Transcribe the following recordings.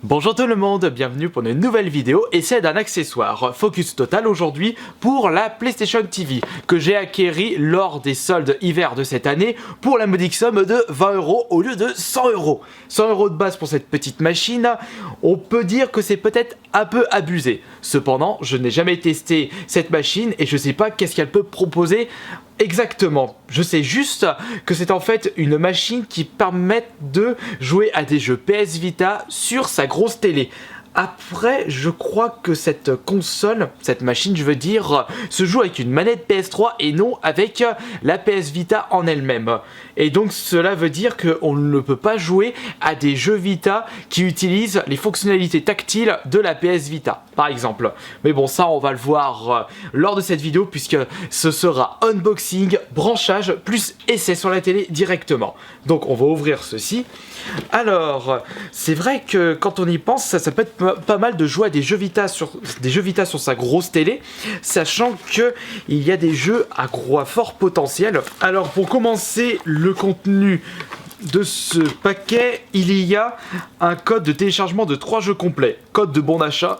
Bonjour tout le monde, bienvenue pour une nouvelle vidéo et c'est d'un accessoire focus total aujourd'hui pour la PlayStation TV que j'ai acquéri lors des soldes hiver de cette année pour la modique somme de 20 € au lieu de 100 €. 100 € de base pour cette petite machine, on peut dire que c'est peut-être un peu abusé. Cependant, je n'ai jamais testé cette machine et je sais pas qu'est-ce qu'elle peut proposer exactement. Je sais juste que c'est en fait une machine qui permet de jouer à des jeux PS Vita sur sa grosse télé. Après, je crois que cette console, cette machine je veux dire, se joue avec une manette PS3 et non avec la PS Vita en elle-même. Et donc cela veut dire qu'on ne peut pas jouer à des jeux Vita qui utilisent les fonctionnalités tactiles de la PS Vita, par exemple. Mais bon, ça on va le voir lors de cette vidéo puisque ce sera unboxing, branchage, plus essai sur la télé directement. Donc on va ouvrir ceci. Alors, c'est vrai que quand on y pense, ça peut être pas mal de jouer à des jeux Vita sur sa grosse télé, sachant que il y a des jeux à fort potentiel. Alors, pour commencer le contenu de ce paquet, il y a un code de téléchargement de 3 jeux complets, code de bon d'achat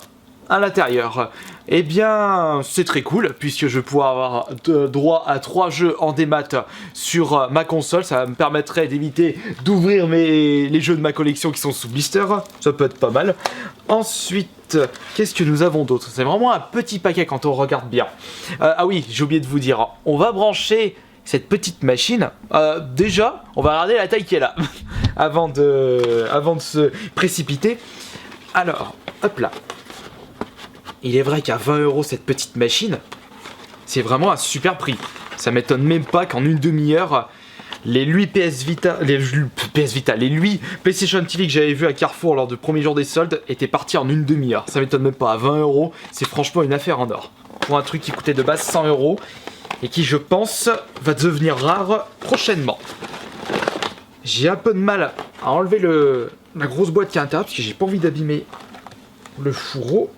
à l'intérieur. Eh bien, c'est très cool puisque je vais pouvoir avoir droit à 3 jeux en démat sur ma console. Ça me permettrait d'éviter d'ouvrir les jeux de ma collection qui sont sous blister. Ça peut être pas mal. Ensuite, qu'est-ce que nous avons d'autre? C'est vraiment un petit paquet quand on regarde bien. Ah oui, j'ai oublié de vous dire, on va brancher cette petite machine. Déjà, on va regarder la taille qu'elle a avant de se précipiter. Alors, hop là. Il est vrai qu'à 20 € cette petite machine, c'est vraiment un super prix. Ça m'étonne même pas qu'en une demi-heure, les 8 PlayStation TV que j'avais vu à Carrefour lors du premier jour des soldes étaient partis en une demi-heure. Ça m'étonne même pas, à 20 €, c'est franchement une affaire en or. Pour un truc qui coûtait de base 100 € et qui, je pense, va devenir rare prochainement. J'ai un peu de mal à enlever la grosse boîte qui est à l'intérieur parce que j'ai pas envie d'abîmer le fourreau.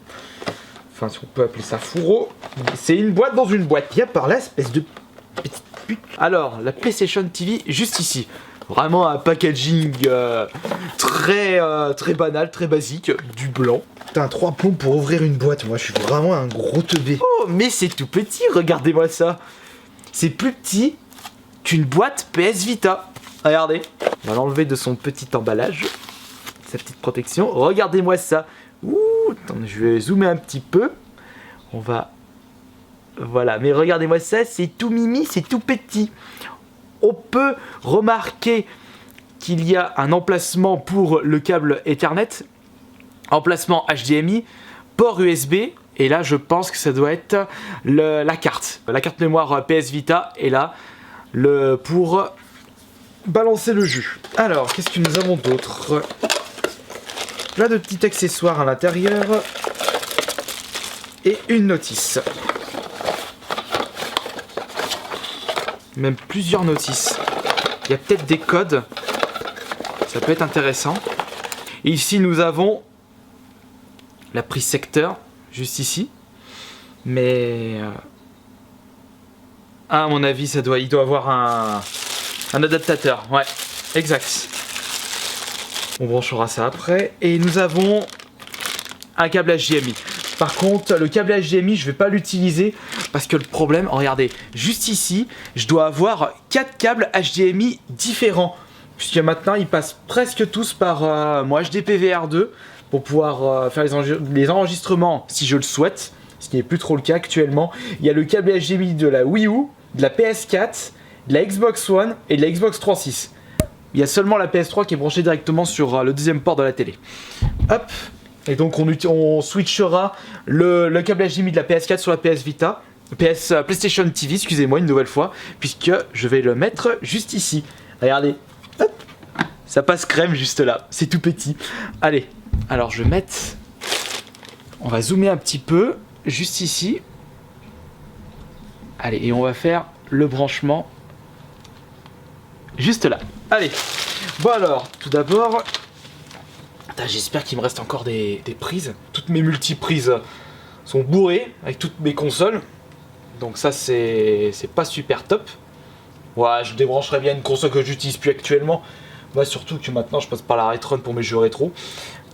Enfin, si on peut appeler ça fourreau. C'est une boîte dans une boîte. Il y a par là, espèce de petite pute. Alors, la PlayStation TV, juste ici. Vraiment un packaging très banal, très basique. Du blanc. Putain, 3 plombs pour ouvrir une boîte. Moi, je suis vraiment un gros teubé. Oh, mais c'est tout petit, regardez-moi ça. C'est plus petit qu'une boîte PS Vita. Regardez. On va l'enlever de son petit emballage. Sa petite protection. Regardez-moi ça. Ouh, attendez, je vais zoomer un petit peu. On va... Voilà, mais regardez-moi ça, c'est tout mimi, c'est tout petit. On peut remarquer qu'il y a un emplacement pour le câble Ethernet, emplacement HDMI, port USB, et là je pense que ça doit être la carte mémoire PS Vita, et là, pour balancer le jus. Alors, qu'est-ce que nous avons d'autre ? Plein de petits accessoires à l'intérieur et une notice. Même plusieurs notices. Il y a peut-être des codes. Ça peut être intéressant. Et ici nous avons la prise secteur, juste ici. Mais à mon avis, il doit avoir un adaptateur. Ouais, exact. On branchera ça après. Et nous avons un câble HDMI. Par contre, le câble HDMI, je ne vais pas l'utiliser parce que le problème, regardez, juste ici, je dois avoir 4 câbles HDMI différents. Puisque maintenant, ils passent presque tous par mon HDPVR2 pour pouvoir faire les enregistrements si je le souhaite. Ce qui n'est plus trop le cas actuellement. Il y a le câble HDMI de la Wii U, de la PS4, de la Xbox One et de la Xbox 360. Il y a seulement la PS3 qui est branchée directement sur le deuxième port de la télé. Hop. Et donc on switchera le câble HDMI de la PS4 sur la PS Vita. PlayStation TV, excusez-moi une nouvelle fois. Puisque je vais le mettre juste ici. Regardez. Hop. Ça passe crème juste là. C'est tout petit. Allez. Alors je vais mettre... On va zoomer un petit peu. Juste ici. Allez. Et on va faire le branchement. Juste là. Allez. Bon alors, tout d'abord... J'espère qu'il me reste encore des prises. Toutes mes multiprises sont bourrées avec toutes mes consoles. Donc ça, c'est pas super top. Ouais, je débrancherai bien une console que j'utilise plus actuellement. Ouais, surtout que maintenant, je passe par la Retrone pour mes jeux rétro.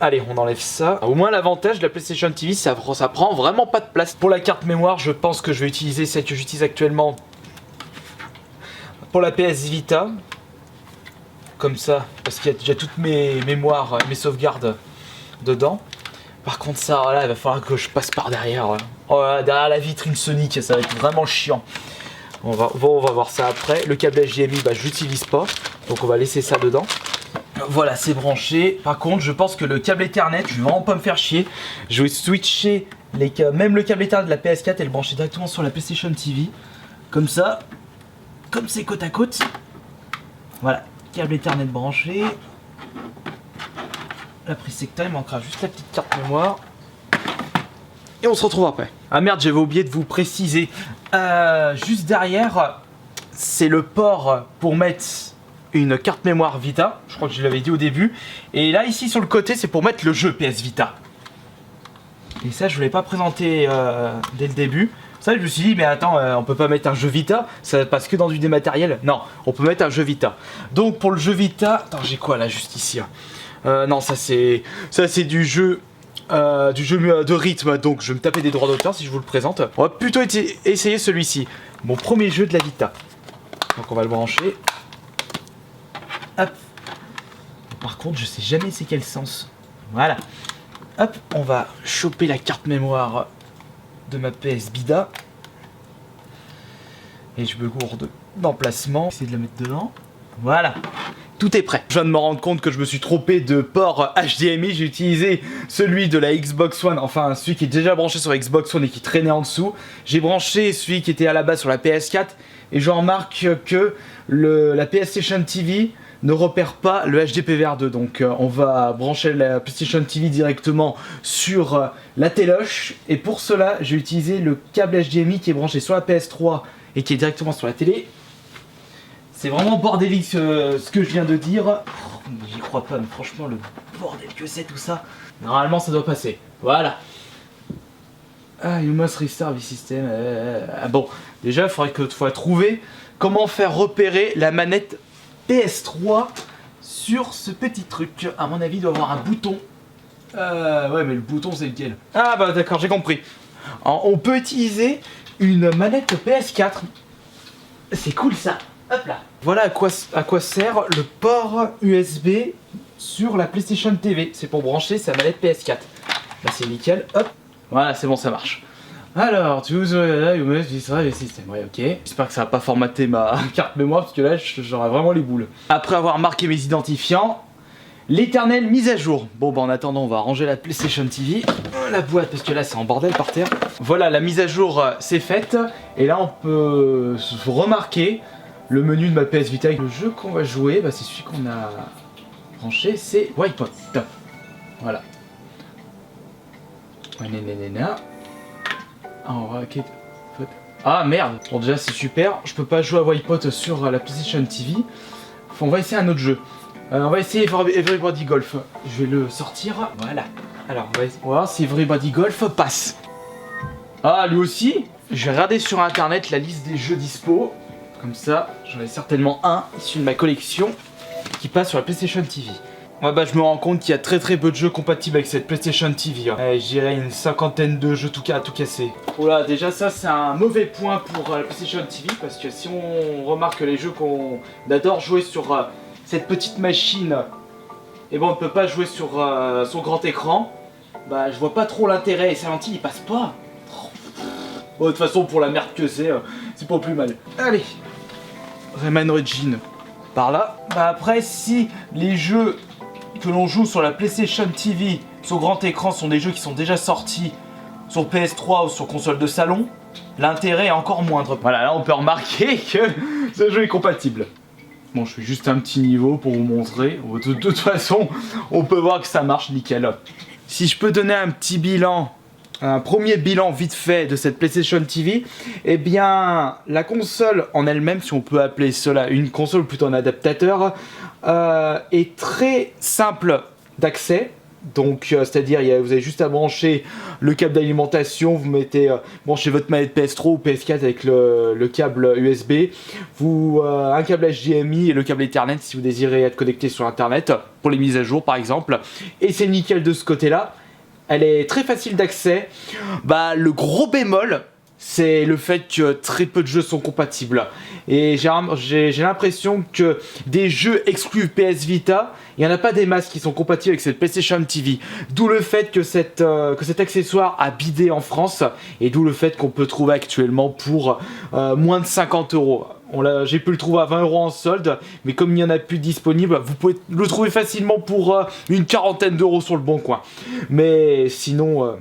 Allez, on enlève ça. Au moins l'avantage de la PlayStation TV, ça prend vraiment pas de place. Pour la carte mémoire, je pense que je vais utiliser celle que j'utilise actuellement pour la PS Vita. Comme ça, parce qu'il y a déjà toutes mes mémoires, mes sauvegardes dedans. Par contre ça, là, il va falloir que je passe par derrière. Oh là, derrière la vitrine Sonic, ça va être vraiment chiant. On va voir ça après. Le câble HDMI, bah, je l'utilise pas. Donc on va laisser ça dedans. Voilà, c'est branché. Par contre, je pense que le câble Ethernet, je vais vraiment pas me faire chier. Je vais switcher même le câble Ethernet de la PS4 et le brancher directement sur la PlayStation TV. Comme ça. Comme c'est côte à côte. Voilà, câble Ethernet branché. La prise secteur, il manquera juste la petite carte mémoire. Et on se retrouve après. Ah merde, j'avais oublié de vous préciser. Juste derrière, c'est le port pour mettre une carte mémoire Vita. Je crois que je l'avais dit au début. Et là, ici sur le côté, c'est pour mettre le jeu PS Vita. Et ça, je ne l'ai pas présenté dès le début. Ça, je me suis dit, mais attends, on peut pas mettre un jeu Vita, ça passe que dans du dématériel. Non, on peut mettre un jeu Vita. Donc pour le jeu Vita, attends, j'ai quoi là, juste ici non, ça c'est du jeu de rythme, donc je vais me taper des droits d'auteur si je vous le présente. On va plutôt essayer celui-ci, mon premier jeu de la Vita. Donc on va le brancher. Hop. Par contre, je sais jamais c'est quel sens. Voilà. Hop, on va choper la carte mémoire de ma PS Vita. Et je me gourde d'emplacement. Essayer de la mettre dedans. Voilà. Tout est prêt. Je viens de me rendre compte que je me suis trompé de port HDMI. J'ai utilisé celui de la Xbox One, enfin celui qui est déjà branché sur la Xbox One et qui traînait en dessous. J'ai branché celui qui était à la base sur la PS4 et je remarque que la PlayStation TV ne repère pas le HDPVR2. Donc on va brancher la PlayStation TV directement sur la téloche. Et pour cela, j'ai utilisé le câble HDMI qui est branché sur la PS3 et qui est directement sur la télé. C'est vraiment bordélique ce que je viens de dire. Oh, j'y crois pas, mais franchement, le bordel que c'est tout ça. Normalement, ça doit passer. Voilà. Ah, you must restart the system. Bon, déjà, il faudrait trouver comment faire repérer la manette PS3 sur ce petit truc. À mon avis, il doit y avoir un bouton. Ouais, mais le bouton, c'est lequel? Ah, bah d'accord, j'ai compris. Alors, on peut utiliser une manette PS4. C'est cool ça. Hop là. Voilà à quoi sert le port USB sur la PlayStation TV. C'est pour brancher sa manette PS4. Là c'est nickel. Hop. Voilà, c'est bon, ça marche. Alors, tu vous le système. Ouais, ok. J'espère que ça va pas formater ma carte mémoire parce que là j'aurai vraiment les boules. Après avoir marqué mes identifiants, l'éternelle mise à jour. Bon, bah en attendant, on va ranger la PlayStation TV. La boîte, parce que là c'est en bordel par terre. Voilà, la mise à jour c'est faite. Et là on peut remarquer le menu de ma PS Vita. Le jeu qu'on va jouer, bah, c'est celui qu'on a branché, c'est Wipeout. Voilà. Ah merde. Bon déjà c'est super, je peux pas jouer à Wipeout sur la PlayStation TV. On va essayer un autre jeu. On va essayer Everybody Golf. Je vais le sortir. Voilà. Alors on va voir si Everybody Golf passe. Ah lui aussi. Je vais regarder sur internet la liste des jeux dispo. Comme ça, j'en ai certainement un issu de ma collection qui passe sur la PlayStation TV. Ouais, bah je me rends compte qu'il y a très peu de jeux compatibles avec cette PlayStation TV. Je dirais une cinquantaine de jeux à tout casser. Voilà, déjà ça c'est un mauvais point pour la PlayStation TV parce que si on remarque que les jeux qu'on adore jouer sur cette petite machine, et bon on ne peut pas jouer sur son grand écran, bah je vois pas trop l'intérêt et Silent Hill il passe pas. Bon, de toute façon pour la merde que c'est pas plus mal. Allez, Rayman Origins par là. Bah après si les jeux que l'on joue sur la PlayStation TV sur grand écran sont des jeux qui sont déjà sortis sur PS3 ou sur console de salon, l'intérêt est encore moindre. Voilà, là on peut remarquer que ce jeu est compatible. Bon, je fais juste un petit niveau pour vous montrer. De toute façon, on peut voir que ça marche nickel. Si je peux donner un petit bilan, un premier bilan vite fait de cette PlayStation TV, eh bien la console en elle-même, si on peut appeler cela une console, plutôt un adaptateur, est très simple d'accès. Donc c'est-à-dire vous avez juste à brancher le câble d'alimentation, vous mettez branchez votre manette PS3 ou PS4 avec le câble USB, un câble HDMI et le câble Ethernet si vous désirez être connecté sur internet pour les mises à jour par exemple, et c'est nickel de ce côté-là. Elle est très facile d'accès. Le gros bémol, c'est le fait que très peu de jeux sont compatibles. Et j'ai l'impression que des jeux exclus PS Vita, il n'y en a pas des masses qui sont compatibles avec cette PlayStation TV. D'où le fait que cet accessoire a bidé en France, et d'où le fait qu'on peut trouver actuellement pour moins de 50 €. J'ai pu le trouver à 20 € en solde, mais comme il n'y en a plus disponible, vous pouvez le trouver facilement pour une quarantaine d'euros sur le bon coin. Mais sinon...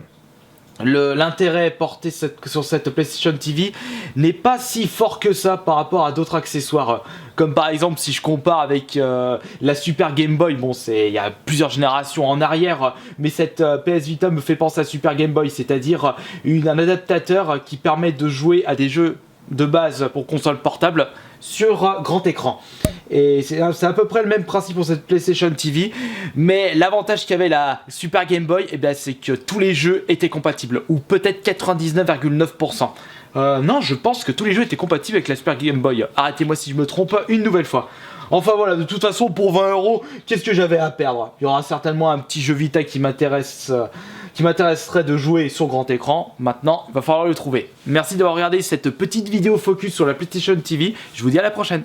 l'intérêt porté sur cette PlayStation TV n'est pas si fort que ça par rapport à d'autres accessoires. Comme par exemple si je compare avec la Super Game Boy, bon il y a plusieurs générations en arrière, mais cette PS Vita me fait penser à Super Game Boy, c'est-à-dire un adaptateur qui permet de jouer à des jeux de base pour console portable sur grand écran. Et c'est à peu près le même principe pour cette PlayStation TV, mais l'avantage qu'avait la Super Game Boy, c'est que tous les jeux étaient compatibles, ou peut-être 99,9%. Non, je pense que tous les jeux étaient compatibles avec la Super Game Boy. Arrêtez-moi si je me trompe une nouvelle fois. Enfin voilà, de toute façon pour 20 €, qu'est-ce que j'avais à perdre? Il y aura certainement un petit jeu Vita qui m'intéresserait de jouer sur grand écran. Maintenant, il va falloir le trouver. Merci d'avoir regardé cette petite vidéo focus sur la PlayStation TV. Je vous dis à la prochaine.